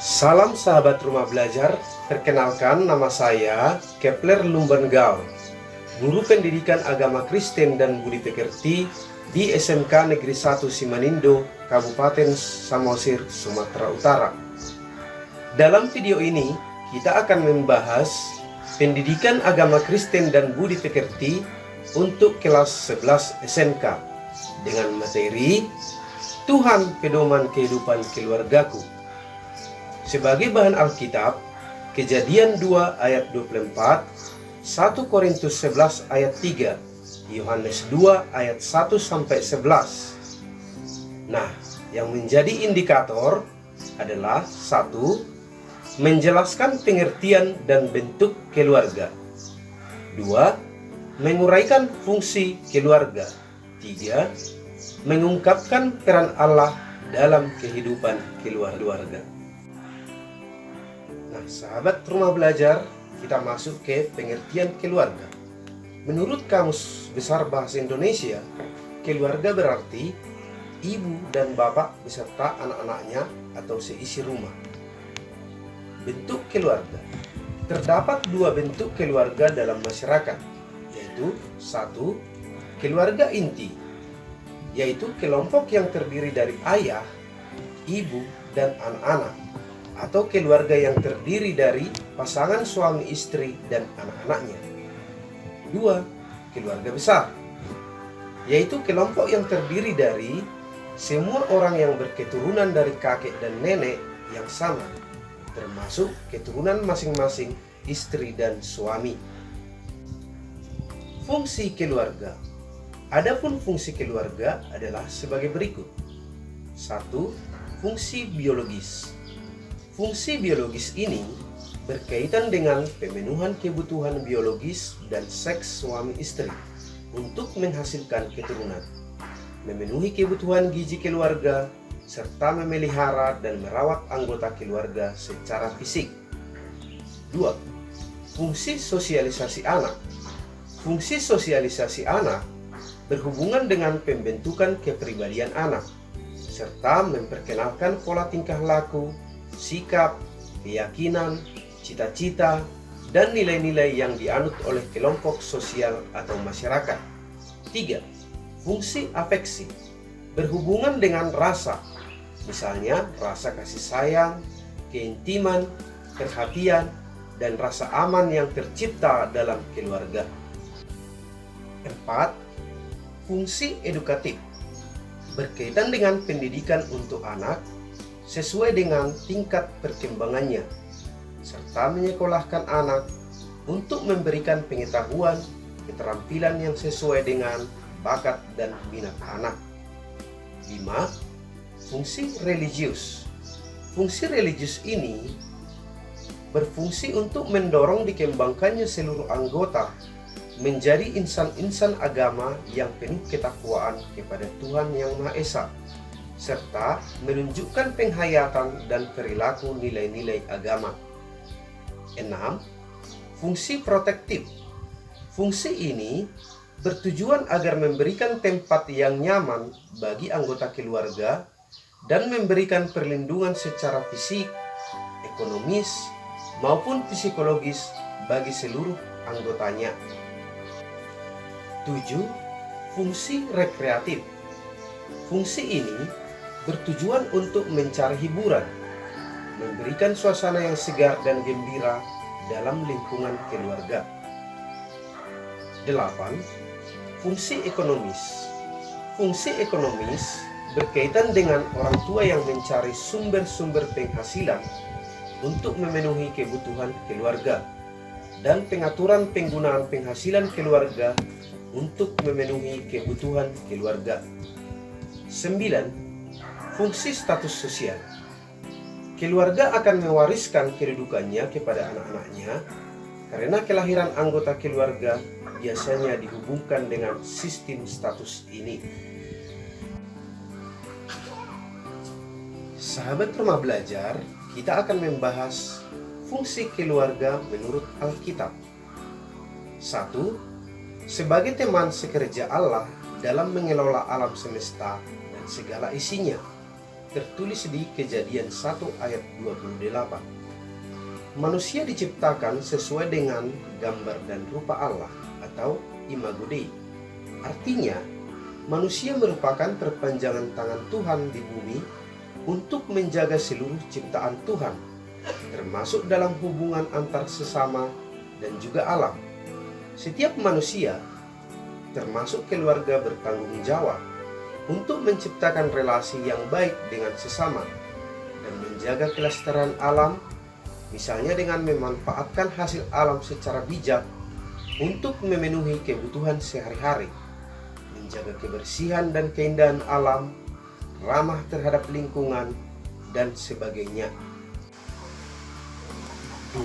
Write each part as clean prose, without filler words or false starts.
Salam sahabat rumah belajar, perkenalkan nama saya Kepler Lumbengau, guru pendidikan agama Kristen dan Budi Pekerti di SMK Negeri 1 Simanindo, Kabupaten Samosir, Sumatera Utara. Dalam video ini, kita akan membahas pendidikan agama Kristen dan Budi Pekerti untuk kelas 11 SMK dengan materi Tuhan Pedoman Kehidupan Keluargaku. Sebagai bahan Alkitab, Kejadian 2 ayat 24, 1 Korintus 11 ayat 3, Yohanes 2 ayat 1-11. Nah, yang menjadi indikator adalah 1. Menjelaskan pengertian dan bentuk keluarga. 2. Menguraikan fungsi keluarga. 3. Mengungkapkan peran Allah dalam kehidupan keluarga. Nah, sahabat rumah belajar, kita masuk ke pengertian keluarga. Menurut Kamus Besar Bahasa Indonesia, keluarga berarti ibu dan bapak beserta anak-anaknya atau seisi rumah. Bentuk keluarga. Terdapat dua bentuk keluarga dalam masyarakat, yaitu 1. Keluarga inti, yaitu kelompok yang terdiri dari ayah, ibu, dan anak-anak, atau keluarga yang terdiri dari pasangan suami istri dan anak-anaknya. 2. Keluarga besar, yaitu kelompok yang terdiri dari semua orang yang berketurunan dari kakek dan nenek yang sama, termasuk keturunan masing-masing istri dan suami. Fungsi keluarga. Adapun fungsi keluarga adalah sebagai berikut. 1. Fungsi biologis. Fungsi biologis ini berkaitan dengan pemenuhan kebutuhan biologis dan seks suami istri untuk menghasilkan keturunan, memenuhi kebutuhan gizi keluarga, serta memelihara dan merawat anggota keluarga secara fisik. 2. Fungsi sosialisasi anak. Fungsi sosialisasi anak berhubungan dengan pembentukan kepribadian anak, serta memperkenalkan pola tingkah laku, sikap, keyakinan, cita-cita, dan nilai-nilai yang dianut oleh kelompok sosial atau masyarakat. 3. Fungsi afeksi berhubungan dengan rasa, misalnya rasa kasih sayang, keintiman, perhatian, dan rasa aman yang tercipta dalam keluarga. 4. Fungsi edukatif berkaitan dengan pendidikan untuk anak sesuai dengan tingkat perkembangannya, serta menyekolahkan anak untuk memberikan pengetahuan, keterampilan yang sesuai dengan bakat dan minat anak. 5. Fungsi religius. Fungsi religius ini berfungsi untuk mendorong dikembangkannya seluruh anggota menjadi insan-insan agama yang penuh ketakwaan kepada Tuhan Yang Maha Esa, serta menunjukkan penghayatan dan perilaku nilai-nilai agama. 6. Fungsi protektif. Fungsi ini bertujuan agar memberikan tempat yang nyaman bagi anggota keluarga dan memberikan perlindungan secara fisik, ekonomis, maupun psikologis bagi seluruh anggotanya. 7. Fungsi rekreatif. Fungsi ini bertujuan untuk mencari hiburan, memberikan suasana yang segar dan gembira dalam lingkungan keluarga. 8. Fungsi ekonomis. Fungsi ekonomis berkaitan dengan orang tua yang mencari sumber-sumber penghasilan untuk memenuhi kebutuhan keluarga dan pengaturan penggunaan penghasilan keluarga untuk memenuhi kebutuhan keluarga. 9. Fungsi status sosial. Keluarga akan mewariskan kedudukannya kepada anak-anaknya karena kelahiran anggota keluarga biasanya dihubungkan dengan sistem status ini. Sahabat rumah belajar, kita akan membahas fungsi keluarga menurut Alkitab. 1. Sebagai teman sekerja Allah dalam mengelola alam semesta dan segala isinya. tertulis di Kejadian 1 ayat 28. Manusia diciptakan sesuai dengan gambar dan rupa Allah atau imago Dei. Artinya, manusia merupakan perpanjangan tangan Tuhan di bumi untuk menjaga seluruh ciptaan Tuhan, termasuk dalam hubungan antar sesama dan juga alam. Setiap manusia, termasuk keluarga, bertanggung jawab untuk menciptakan relasi yang baik dengan sesama dan menjaga kelestarian alam, misalnya dengan memanfaatkan hasil alam secara bijak untuk memenuhi kebutuhan sehari-hari, menjaga kebersihan dan keindahan alam, ramah terhadap lingkungan, dan sebagainya. 2.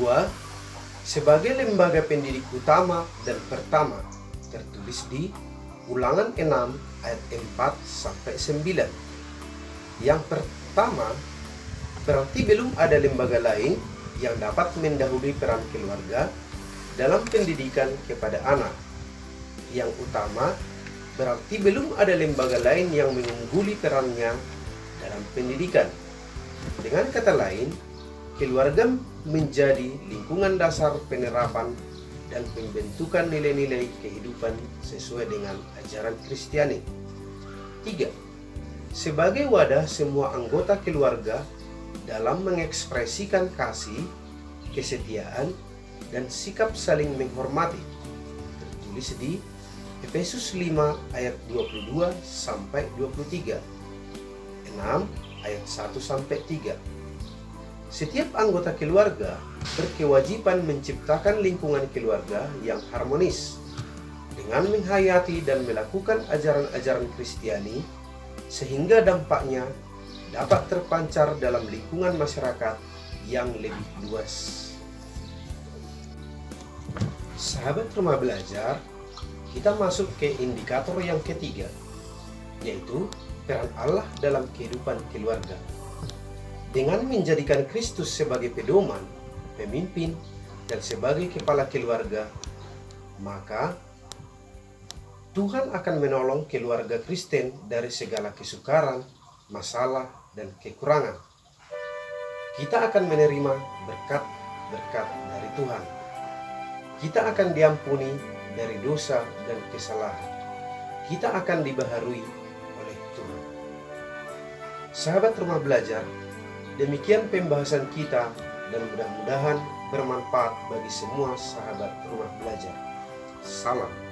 Sebagai lembaga pendidik utama dan pertama, tertulis di Ulangan 6 ayat 4-9. Yang pertama, berarti belum ada lembaga lain yang dapat mendahului peran keluarga dalam pendidikan kepada anak. Yang utama, berarti belum ada lembaga lain yang mengungguli perannya dalam pendidikan. Dengan kata lain, keluarga menjadi lingkungan dasar penerapan dan pembentukan nilai-nilai kehidupan sesuai dengan ajaran Kristiani. 3. Sebagai wadah semua anggota keluarga dalam mengekspresikan kasih, kesetiaan, dan sikap saling menghormati, tertulis di Efesus 5 ayat 22-23, 6 ayat 1-3. Setiap anggota keluarga berkewajiban menciptakan lingkungan keluarga yang harmonis dengan menghayati dan melakukan ajaran-ajaran Kristiani, sehingga dampaknya dapat terpancar dalam lingkungan masyarakat yang lebih luas. Sahabat Rumah Belajar, kita masuk ke indikator yang ketiga, yaitu peran Allah dalam kehidupan keluarga. Dengan menjadikan Kristus sebagai pedoman, pemimpin, dan sebagai kepala keluarga, maka Tuhan akan menolong keluarga Kristen dari segala kesukaran, masalah, dan kekurangan. Kita akan menerima berkat-berkat dari Tuhan. Kita akan diampuni dari dosa dan kesalahan. Kita akan dibaharui oleh Tuhan. Sahabat Rumah Belajar, demikian pembahasan kita dan mudah-mudahan bermanfaat bagi semua sahabat Rumah Belajar. Salam.